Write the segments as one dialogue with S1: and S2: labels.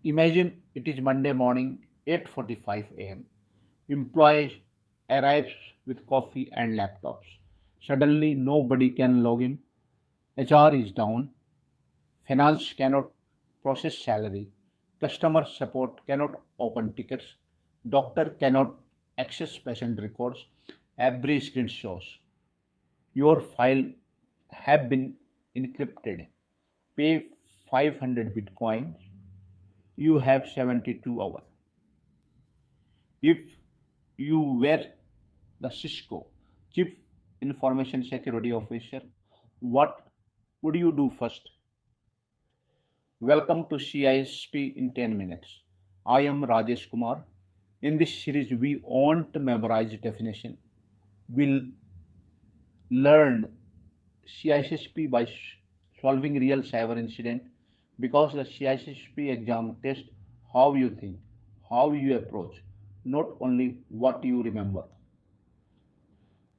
S1: Imagine it is Monday morning, 8:45 a.m. Employee arrives with coffee and laptops. Suddenly, nobody can log in. HR is down. Finance cannot process salary. Customer support cannot open tickets. Doctor cannot access patient records. Every screen shows your file have been encrypted. Pay 500 Bitcoin. You have 72 hours. If you were the Cisco Chief Information Security Officer, what would you do first? Welcome to CISSP in 10 minutes. I am Rajesh Kumar. In this series, we won't memorize definition. We'll learn CISSP by solving real cyber incident because the CISSP exam tests how you think, how you approach, not only what you remember.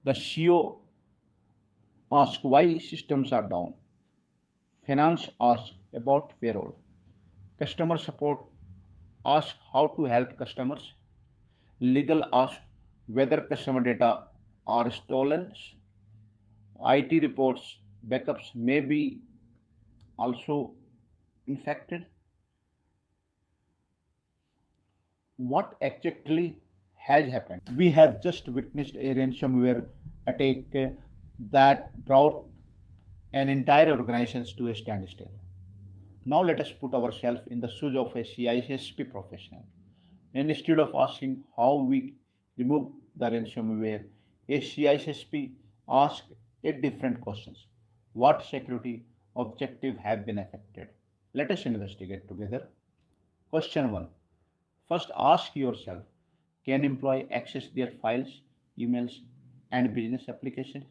S1: The CEO asks why systems are down. Finance asks about payroll. Customer support asks how to help customers. Legal asks whether customer data are stolen. IT reports backups may be also infected. What exactly has happened? We have just witnessed a ransomware attack that brought an entire organization to a standstill. Now let us put ourselves in the shoes of a CISSP professional. Instead of asking how we remove the ransomware, a CISSP asks a different questions. What security objectives have been affected? Let us investigate together. Question 1. First ask yourself, can employee access their files, emails and business applications?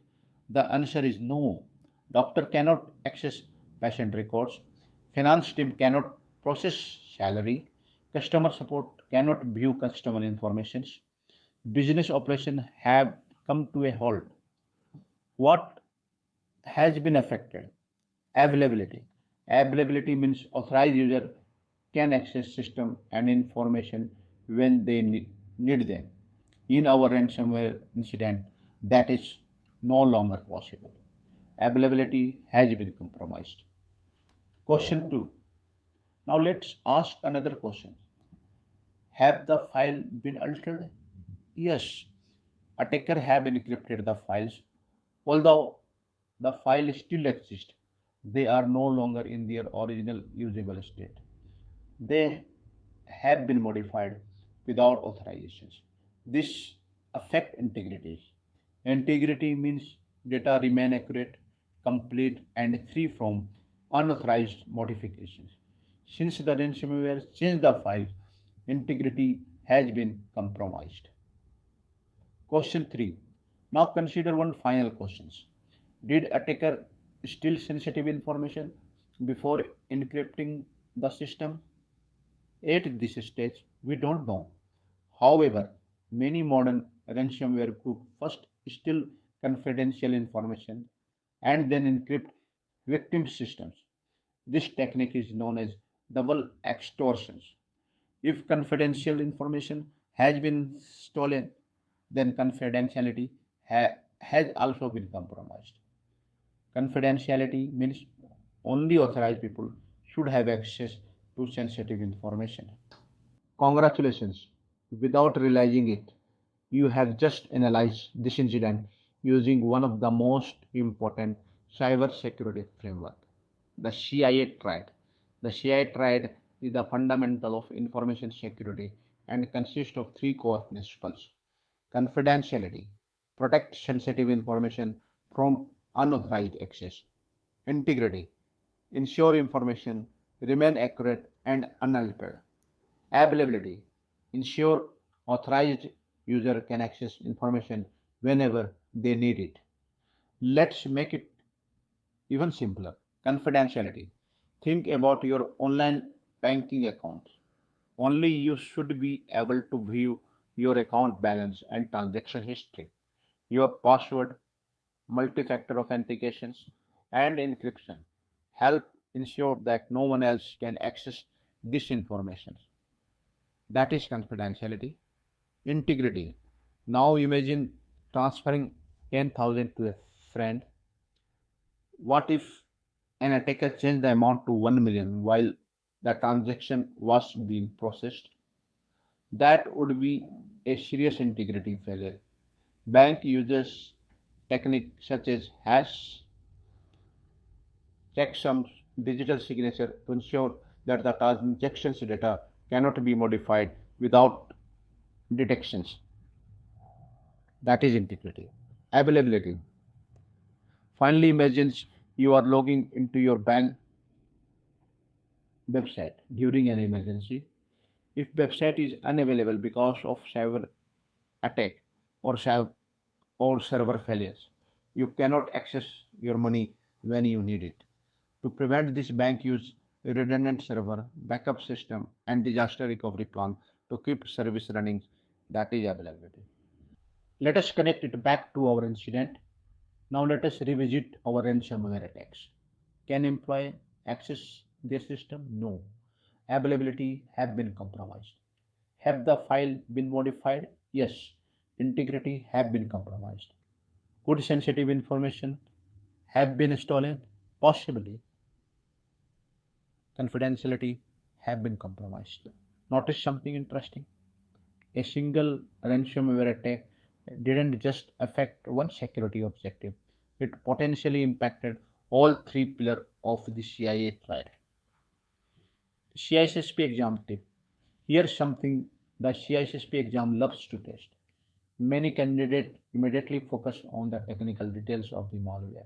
S1: The answer is no. Doctor cannot access patient records. Finance team cannot process salary. Customer support cannot view customer information. Business operations have come to a halt. What has been affected? Availability. Availability means authorized user can access system and information when they need them. In our ransomware incident, that is no longer possible. Availability has been compromised. Question 2. Now let's ask another question. Have the file been altered? Yes. Attacker have encrypted the files. Although the files still exist, they are no longer in their original usable state. They have been modified without authorizations. This affects integrity. Integrity means data remain accurate, complete, and free from unauthorized modifications. Since the ransomware changed the file, integrity has been compromised. Question 3. Now consider one final question. Did attacker steal sensitive information before encrypting the system? At this stage, we don't know. However, many modern ransomware groups first steal confidential information and then encrypt victim systems. This technique is known as double extortion. If confidential information has been stolen, then confidentiality has also been compromised. Confidentiality means only authorized people should have access to sensitive information. Congratulations. Without realizing it, you have just analyzed this incident using one of the most important cybersecurity framework, the CIA Triad. The CIA Triad is the fundamental of information security and consists of three core principles. Confidentiality, protect sensitive information from unauthorized access. Integrity, ensure information remain accurate and unaltered. Availability, ensure authorized user can access information whenever they need it. Let's make it even simpler. Confidentiality. Think about your online banking accounts. Only you should be able to view your account balance and transaction history. Your password, multi-factor authentications, and encryption help ensure that no one else can access disinformation. That is confidentiality. Integrity. Now imagine transferring 10,000 to a friend. What if an attacker changed the amount to 1 million while the transaction was being processed? That would be a serious integrity failure. Bank uses techniques such as hash, checksums, digital signature to ensure that the transactions data cannot be modified without detections. That is integrity. Availability. Finally, imagine you are logging into your bank website during an emergency. If website is unavailable because of cyber attack or server failures, you cannot access your money when you need it. To prevent this, bank use a redundant server, backup system, and disaster recovery plan to keep service running. That is availability. Let us connect it back to our incident. Now let us revisit our ransomware attacks. Can employee access their system? No. Availability have been compromised. Have the file been modified? Yes. Integrity have been compromised. Could sensitive information have been stolen? Possibly. Confidentiality have been compromised. Notice something interesting. A single ransomware attack didn't just affect one security objective, it potentially impacted all three pillars of the CIA Triad. CISSP Exam Tip. Here's something the CISSP exam loves to test. Many candidates immediately focus on the technical details of the malware.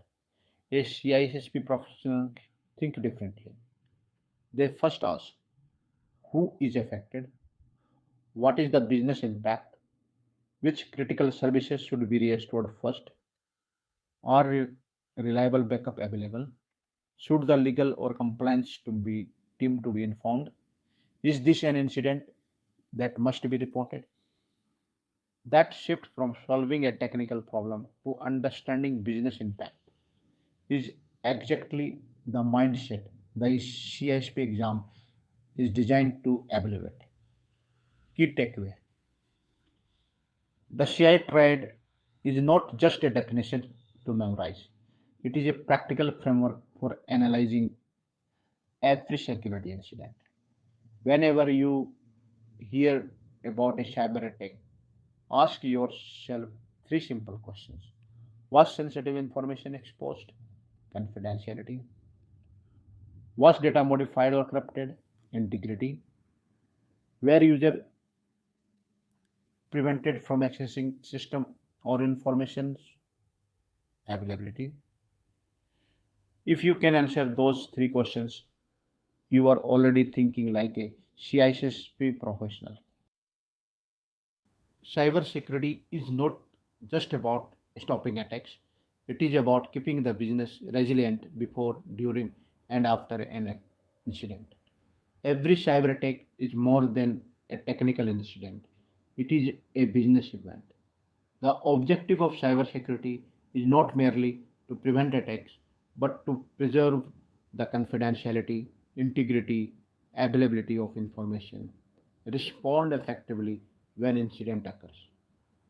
S1: A CISSP professional think differently. They first ask who is affected, what is the business impact, which critical services should be restored first, are reliable backup available, should the legal or compliance to be team to be informed, is this an incident that must be reported? That shift from solving a technical problem to understanding business impact is exactly the mindset the CISP exam is designed to evaluate. Key takeaway: the CIA Triad is not just a definition to memorize, it is a practical framework for analyzing every security incident. Whenever you hear about a cyber attack, ask yourself three simple questions. Was sensitive information exposed? Confidentiality. Was data modified or corrupted? Integrity. Were user prevented from accessing system or information? Availability. If you can answer those three questions, you are already thinking like a CISSP professional. Cybersecurity is not just about stopping attacks, it is about keeping the business resilient before, during, and after an incident. Every cyber attack is more than a technical incident, it is a business event. The objective of cybersecurity is not merely to prevent attacks, but to preserve the confidentiality, integrity, availability of information, respond effectively when incident occurs,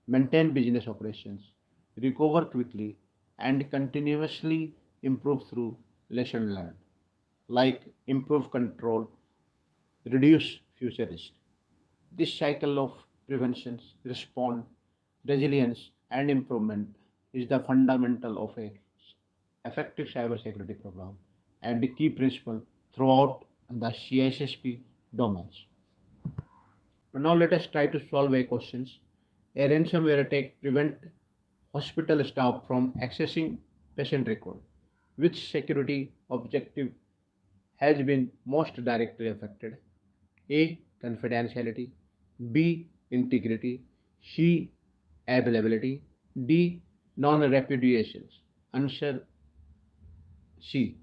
S1: maintain business operations, recover quickly, and continuously improve through lesson learned, like improve control, reduce future risk. This cycle of prevention, response, resilience, and improvement is the fundamental of a effective cybersecurity program and the key principle throughout the CISSP domains. Now let us try to solve a questions. A ransomware attack prevent hospital staff from accessing patient record. Which security objective has been most directly affected? A. Confidentiality. B. Integrity. C. Availability. D. Non-repudiations. Answer C.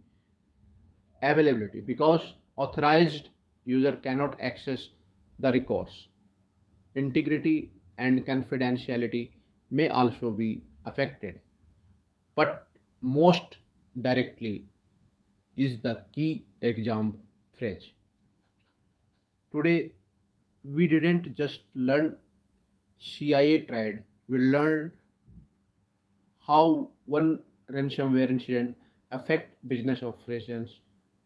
S1: Availability, because authorized user cannot access the records. Integrity and confidentiality may also be affected, but most directly is the key exam phrase. Today, we didn't just learn CIA Triad, we learned how one ransomware incident affect business operations,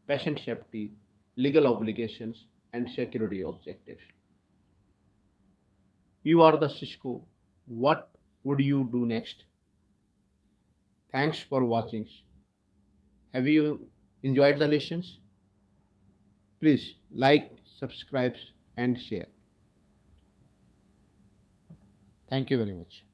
S1: patient safety, legal obligations, and security objectives. You are the Cisco. What would you do next? Thanks for watching. Have you enjoyed the lessons? Please like, subscribe, and share. Thank you very much.